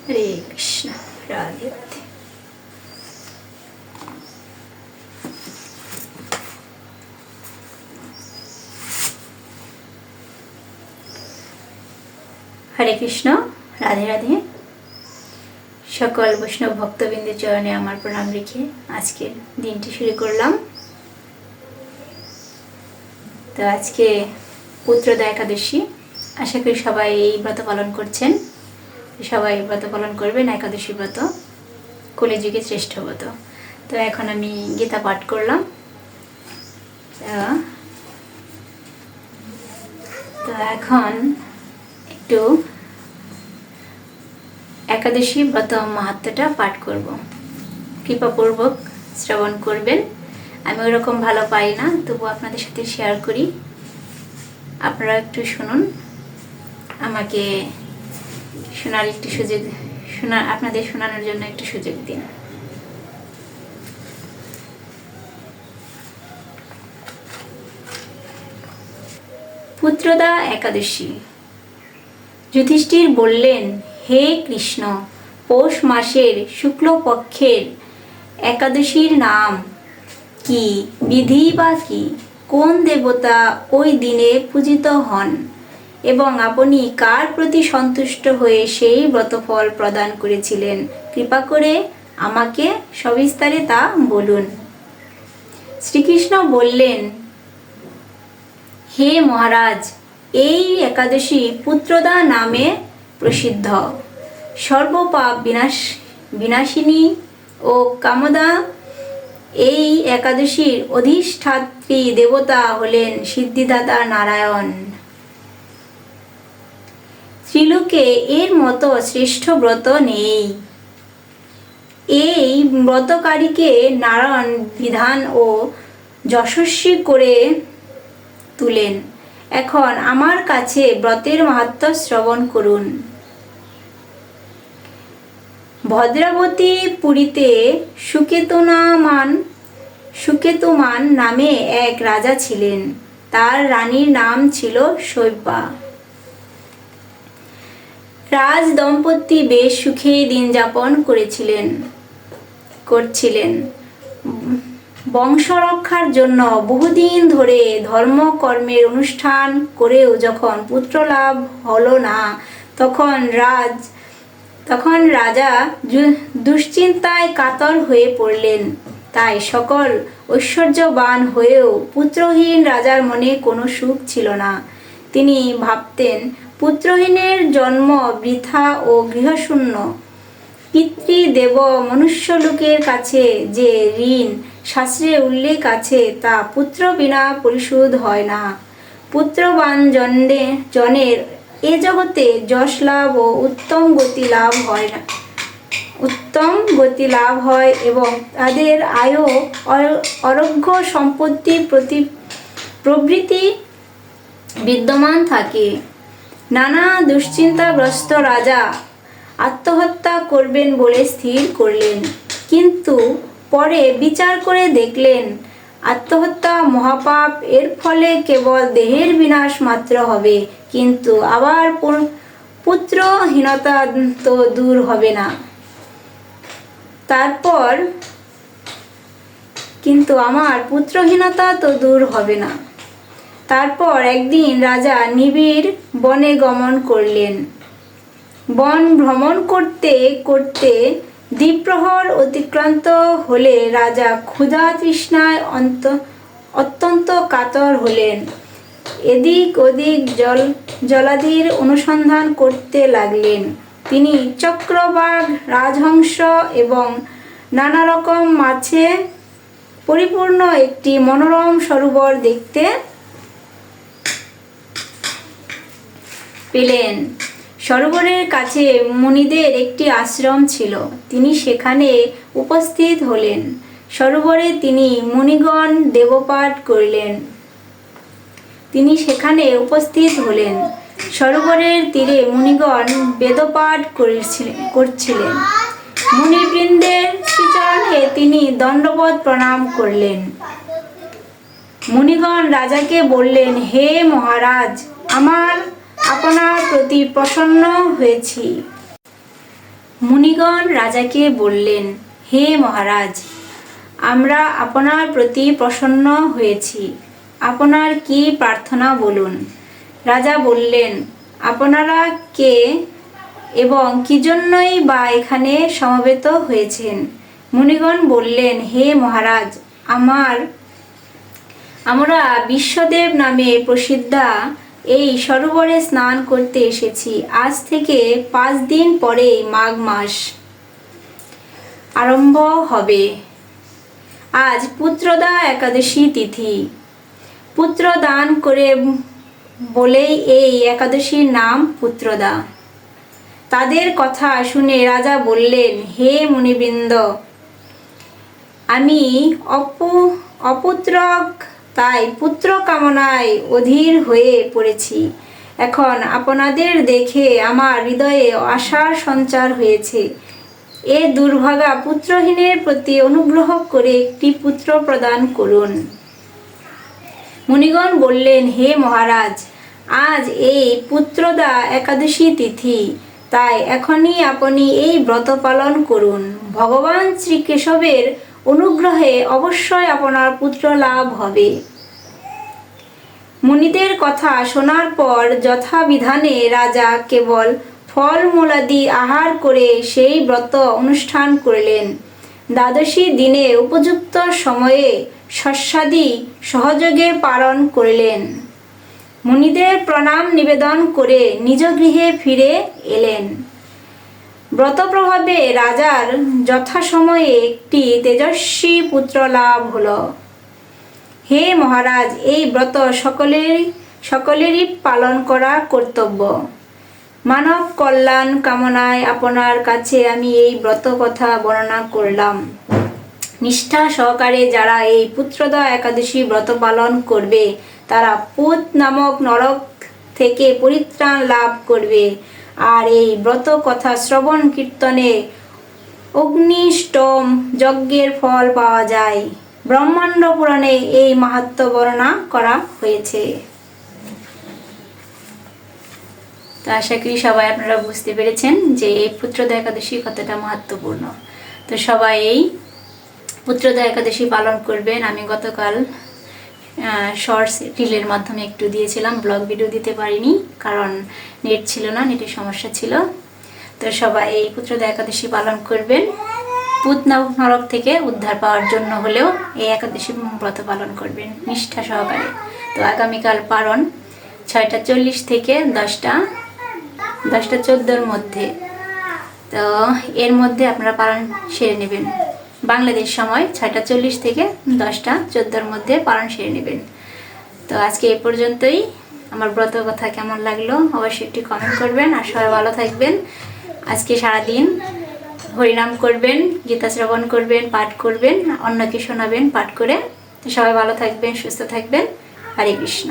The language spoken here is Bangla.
হরে কৃষ্ণ। রাধে রাধে। হরে কৃষ্ণ। রাধে রাধে। সকল বৈষ্ণব ভক্তবৃন্দের চরণে আমার প্রণাম রেখে আজকের দিনটি শুরু করলাম। তো আজকে পুত্রদা একাদশী, আশা করি সবাই এই ব্রত পালন করছেন। সবাই ব্রত পালন করবেন, একাদশী ব্রত কলিযুগে শ্রেষ্ঠ ব্রত। তো এখন আমি গীতা পাঠ করলাম। তো এখন একটু একাদশী ব্রত মাহাত্ম্যটা পাঠ করব, কৃপাপূর্বক শ্রবণ করবেন। আমি ওরকম ভালো পাই না, তবু আপনাদের সাথে শেয়ার করি। আপনারা একটু শুনুন, আমাকে শোনার একটু সুযোগ, আপনাদের শোনানোর জন্য একটু সুযোগ দিন। পুত্রদা একাদশী। যুধিষ্ঠির বললেন, হে কৃষ্ণ, পৌষ মাসের শুক্লপক্ষের একাদশীর নাম কি, বিধি বা কি? কোন দেবতা ওই দিনে পূজিত হন এবং আপনি কার প্রতি সন্তুষ্ট হয়ে সেই ব্রতফল প্রদান করেছিলেন? কৃপা করে আমাকে সবিস্তারে তা বলুন। শ্রীকৃষ্ণ বললেন, হে মহারাজ, এই একাদশী পুত্রদা নামে প্রসিদ্ধ। সর্বপাপ বিনাশিনী ও কামদা। এই একাদশীর অধিষ্ঠাত্রী দেবতা হলেন সিদ্ধিদাতা নারায়ণ। ত্রিলোকে এর মতো শ্রেষ্ঠ ব্রত নেই। এই ব্রতকারীকে নারায়ণ বিধান ও যশস্বী করে তুলেন। এখন আমার কাছে ব্রতের মাহাত্ম্য শ্রবণ করুন। ভদ্রাবতী পুরীতে সুকেতুমান নামে এক রাজা ছিলেন। তার রানীর নাম ছিল শৈব্যা। রাজ দম্পতি বেশ সুখে দিন যাপন করছিলেন। বংশরক্ষার জন্য বহুদিন ধরে ধর্মকর্মের অনুষ্ঠান করেও যখন পুত্র লাভ হলো না, তখন রাজা দুশ্চিন্তায় কাতর হয়ে পড়লেন। তাই সকল ঐশ্বর্যবান হয়েও পুত্রহীন রাজার মনে কোনো সুখ ছিল না। তিনি ভাবতেন, পুত্রহীনের জন্ম বৃথা ও গৃহশূন্য। পিতৃদেব মনুষ্যলোকের কাছে যে ঋণ শাস্ত্রে উল্লেখ আছে, তা পুত্র বিনা পরিশোধ হয় না। পুত্রবান জনের এ জগতে যশ লাভ ও উত্তম গতি লাভ হয় এবং তাদের আয়ু আরোগ্য সম্পত্তি প্রভৃতি বিদ্যমান থাকে। নানা দুশ্চিন্তাগ্রস্ত রাজা আত্মহত্যা করবেন বলে স্থির করলেন, কিন্তু পরে বিচার করে দেখলেন আত্মহত্যা মহাপাপ। এর ফলে কেবল দেহের বিনাশ মাত্র হবে, কিন্তু আবার পুত্রহীনতা তো দূর হবে না। তারপর একদিন রাজা নিবিড় বনে গমন করলেন। বন ভ্রমণ করতে করতে দ্বিপ্রহর অতিক্রান্ত হলে রাজা ক্ষুধা তৃষ্ণায় অত্যন্ত কাতর হলেন। এদিক ওদিক জলাদির অনুসন্ধান করতে লাগলেন। তিনি চক্রবাঘ, রাজহংস এবং নানা রকম মাছে পরিপূর্ণ একটি মনোরম সরোবর দেখতে পেলেন। সরোবরের কাছে মুনিদের একটি আশ্রম ছিল। তিনি সেখানে উপস্থিত হলেন। সরোবরে তিনি মুনিগণ দেবপাঠ করলেন। সরোবরের তীরে মুনিগণ বেদপাঠ করছিলেন। মুনিবৃন্দের শ্রীচরণে তিনি দণ্ডবৎ প্রণাম করলেন। মুনিগণ রাজাকে বললেন, হে মহারাজ, আপনার প্রতি প্রসন্ন হয়েছি। মুনিগণ রাজাকে বললেন, হে মহারাজ, আমরা আপনার প্রতি প্রসন্ন হয়েছি। আপনার কি প্রার্থনা বলুন। রাজা বললেন, আপনারা কে এবং কি জন্যই বা এখানে সমবেত হয়েছেন? মুনিগণ বললেন, হে মহারাজ, আমরা বিশ্বদেব নামে প্রসিদ্ধা এই সরোবরে স্নান করতে এসেছি। আজ থেকে 5 দিন পরে মাঘ মাস আরম্ভ হবে। আজ পুত্রদা একাদশী তিথি। পুত্র দান করে বলেই এই একাদশীর নাম পুত্রদা। তাদের কথা শুনে রাজা বললেন, হে মুনিবৃন্দ, আমি অপুত্রক, তাই পুত্র কামনায় অধীর হয়ে পড়েছি। এখন আপনাদের দেখে আমার হৃদয়ে আশার সঞ্চার হয়েছে। এ দুর্ভাগা পুত্রহীনের প্রতি অনুগ্রহ করে একটি পুত্র প্রদান করুন। মুনিগণ বললেন, হে মহারাজ, আজ এই পুত্রদা একাদশী তিথি, তাই এখনই আপনি এই ব্রত পালন করুন। ভগবান শ্রীকেশবের অনুগ্রহে অবশ্যই আপনার পুত্র লাভ হবে। মুনিদের কথা শোনার পর যথাবিধানে রাজা কেবল ফলমূলাদি আহার করে সেই ব্রত অনুষ্ঠান করলেন। দ্বাদশী দিনে উপযুক্ত সময়ে শস্যাদি সহযোগে পালন করলেন। মুনিদের প্রণাম নিবেদন করে নিজ গৃহে ফিরে এলেন। ব্রত প্রভাবে রাজার যথাসময়ে একটি তেজস্বী পুত্র লাভ হল। হে মহারাজ, এই ব্রত সকলেরই পালন করা কর্তব্য। মানব কল্যাণ কামনায় আপনার কাছে আমি এই ব্রত কথা বর্ণনা করলাম। নিষ্ঠা সহকারে যারা এই পুত্রদা একাদশী ব্রত পালন করবে, তারা পুত নামক নরক থেকে পরিত্রাণ লাভ করবে। আর এই ব্রত কথা শ্রবণ কীর্তনে অগ্নিষ্টম যজ্ঞের ফল পাওয়া যায়। ব্রহ্মাণ্ড পুরাণে এই মাহাত্ম্য বর্ণনা করা হয়েছে। তো আশা করি সবাই আপনারা বুঝতে পেরেছেন যে এই পুত্রদা একাদশী কতটা মাহাত্ম্যপূর্ণ। তো সবাই এই পুত্রদা একাদশী পালন করবেন। আমি গতকাল শর্টস রিলের মাধ্যমে একটু দিয়েছিলাম, ব্লগ ভিডিও দিতে পারিনি কারণ নেট ছিল না, নেটের সমস্যা ছিল। তো সবাই এই পুত্রদা একাদশী পালন করবেন। পুত নরক থেকে উদ্ধার পাওয়ার জন্য হলেও এই একাদশী ব্রত পালন করবেন নিষ্ঠা সহকারে। তো আগামীকাল পালন 6:40 থেকে 10:14 মধ্যে। তো এর মধ্যে আপনারা পালন সেরে নেবেন। বাংলাদেশ সময় 6:40 থেকে 10:14 মধ্যে পালন সেরে নেবেন। তো আজকে এই পর্যন্তই। আমার ব্রত কথা কেমন লাগলো অবশ্যই একটি কমেন্ট করবেন। আর সবাই ভালো থাকবেন। আজকে সারাদিন হরিনাম করবেন, গীতা শ্রবণ করবেন, পাঠ করবেন, অন্যকে শোনাবেন পাঠ করে। তো সবাই ভালো থাকবেন, সুস্থ থাকবেন। হরে কৃষ্ণ।